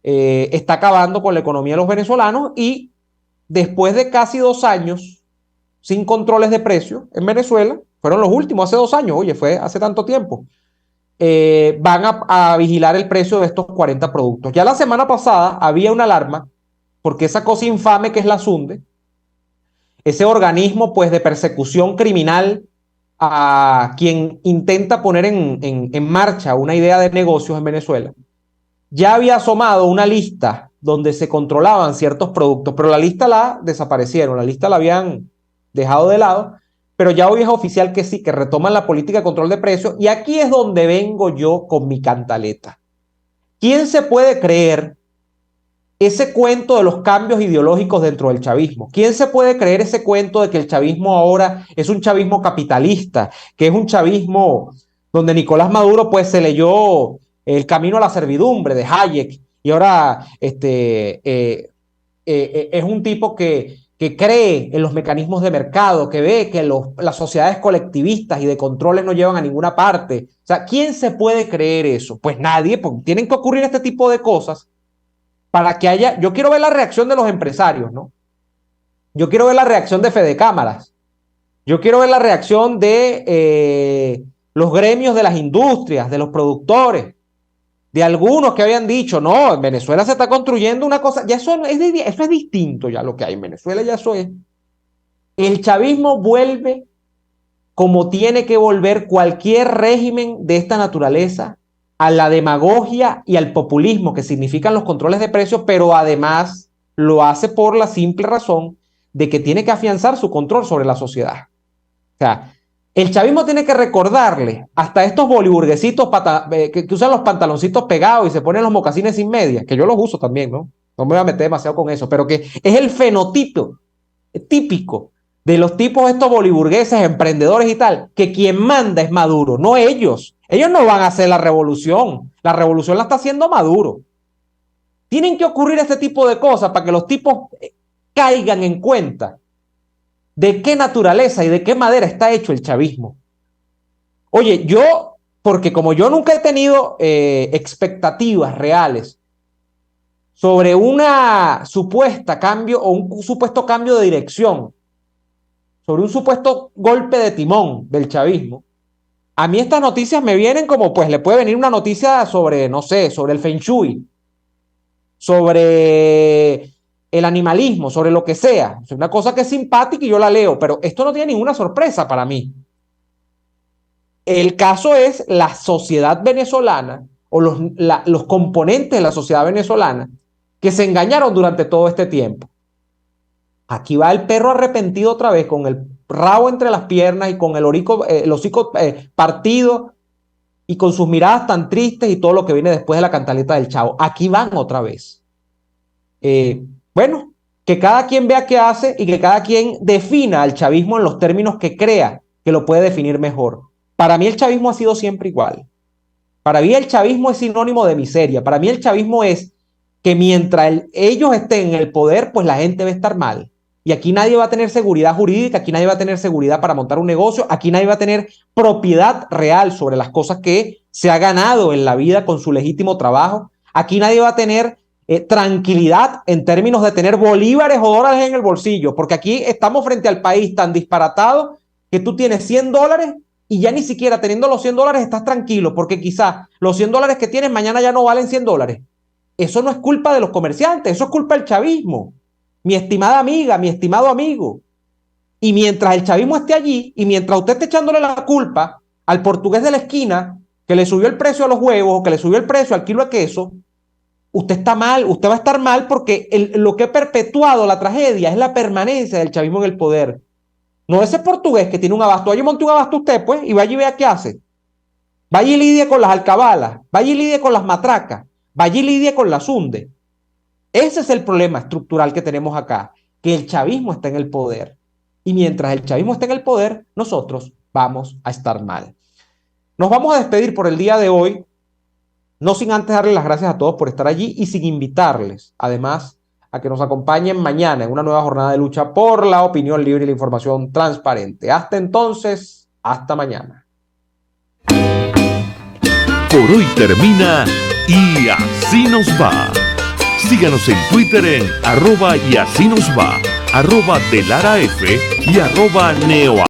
está acabando con la economía de los venezolanos y después de casi 2 años sin controles de precios en Venezuela, fueron los últimos hace 2 años, oye, fue hace tanto tiempo, van a vigilar el precio de estos 40 productos. Ya la semana pasada había una alarma porque esa cosa infame que es la SUNDE, ese organismo pues de persecución criminal a quien intenta poner en marcha una idea de negocios en Venezuela, ya había asomado una lista donde se controlaban ciertos productos, pero la lista la desaparecieron, la lista la habían dejado de lado, pero ya hoy es oficial que sí, que retoman la política de control de precios, y aquí es donde vengo yo con mi cantaleta. ¿Quién se puede creer ese cuento de los cambios ideológicos dentro del chavismo? ¿Quién se puede creer ese cuento de que el chavismo ahora es un chavismo capitalista, que es un chavismo donde Nicolás Maduro pues se leyó El camino a la servidumbre de Hayek y ahora es un tipo que cree en los mecanismos de mercado, que ve que las sociedades colectivistas y de controles no llevan a ninguna parte? O sea, ¿quién se puede creer eso? Pues nadie, porque tienen que ocurrir este tipo de cosas para que haya... Yo quiero ver la reacción de los empresarios, ¿no? Yo quiero ver la reacción de Fede Cámaras. Yo quiero ver la reacción de los gremios de las industrias, de los productores, de algunos que habían dicho, no, en Venezuela se está construyendo una cosa, ya eso es distinto ya lo que hay en Venezuela, ya eso es. El chavismo vuelve como tiene que volver cualquier régimen de esta naturaleza, a la demagogia y al populismo que significan los controles de precios, pero además lo hace por la simple razón de que tiene que afianzar su control sobre la sociedad. O sea, el chavismo tiene que recordarle hasta estos boliburguesitos que usan los pantaloncitos pegados y se ponen los mocasines sin medias, que yo los uso también, ¿no? No me voy a meter demasiado con eso, pero que es el fenotipo típico de los tipos estos boliburgueses, emprendedores y tal, que quien manda es Maduro, no ellos. Ellos no van a hacer la revolución la está haciendo Maduro. Tienen que ocurrir este tipo de cosas para que los tipos caigan en cuenta de qué naturaleza y de qué madera está hecho el chavismo. Oye, porque como yo nunca he tenido expectativas reales sobre una supuesta cambio o un supuesto cambio de dirección, sobre un supuesto golpe de timón del chavismo, a mí estas noticias me vienen como, pues le puede venir una noticia sobre, no sé, sobre el Feng Shui, sobre el animalismo, sobre lo que sea. Es una cosa que es simpática y yo la leo, pero esto no tiene ninguna sorpresa para mí. El caso es la sociedad venezolana o los componentes de la sociedad venezolana que se engañaron durante todo este tiempo. Aquí va el perro arrepentido otra vez, con el rabo entre las piernas y con el hocico partido y con sus miradas tan tristes y todo lo que viene después de la cantaleta del Chavo. Aquí van otra vez. Bueno, que cada quien vea qué hace y que cada quien defina al chavismo en los términos que crea que lo puede definir mejor. Para mí el chavismo ha sido siempre igual. Para mí el chavismo es sinónimo de miseria. Para mí el chavismo es que mientras ellos estén en el poder, pues la gente va a estar mal. Y aquí nadie va a tener seguridad jurídica, aquí nadie va a tener seguridad para montar un negocio, aquí nadie va a tener propiedad real sobre las cosas que se ha ganado en la vida con su legítimo trabajo. Aquí nadie va a tener tranquilidad en términos de tener bolívares o dólares en el bolsillo, porque aquí estamos frente al país tan disparatado que tú tienes $100 y ya ni siquiera teniendo los $100 estás tranquilo, porque quizás los $100 que tienes mañana ya no valen $100. Eso no es culpa de los comerciantes, eso es culpa del chavismo. Mi estimada amiga, mi estimado amigo. Y mientras el chavismo esté allí y mientras usted esté echándole la culpa al portugués de la esquina que le subió el precio a los huevos o que le subió el precio al kilo de queso, usted está mal, usted va a estar mal porque lo que ha perpetuado la tragedia es la permanencia del chavismo en el poder. No ese portugués que tiene un abasto. Vaya y monte un abasto usted, pues, y vaya y vea qué hace. Vaya y lidie con las alcabalas, vaya y lidie con las matracas, vaya y lidie con las hunde. Ese es el problema estructural que tenemos acá, que el chavismo está en el poder. Y mientras el chavismo esté en el poder, nosotros vamos a estar mal. Nos vamos a despedir por el día de hoy, no sin antes darles las gracias a todos por estar allí y sin invitarles, además, a que nos acompañen mañana en una nueva jornada de lucha por la opinión libre y la información transparente. Hasta entonces, hasta mañana. Por hoy termina Y Así Nos Va. Síganos en Twitter en @YASíNosVa, @DeLaraF y @Neo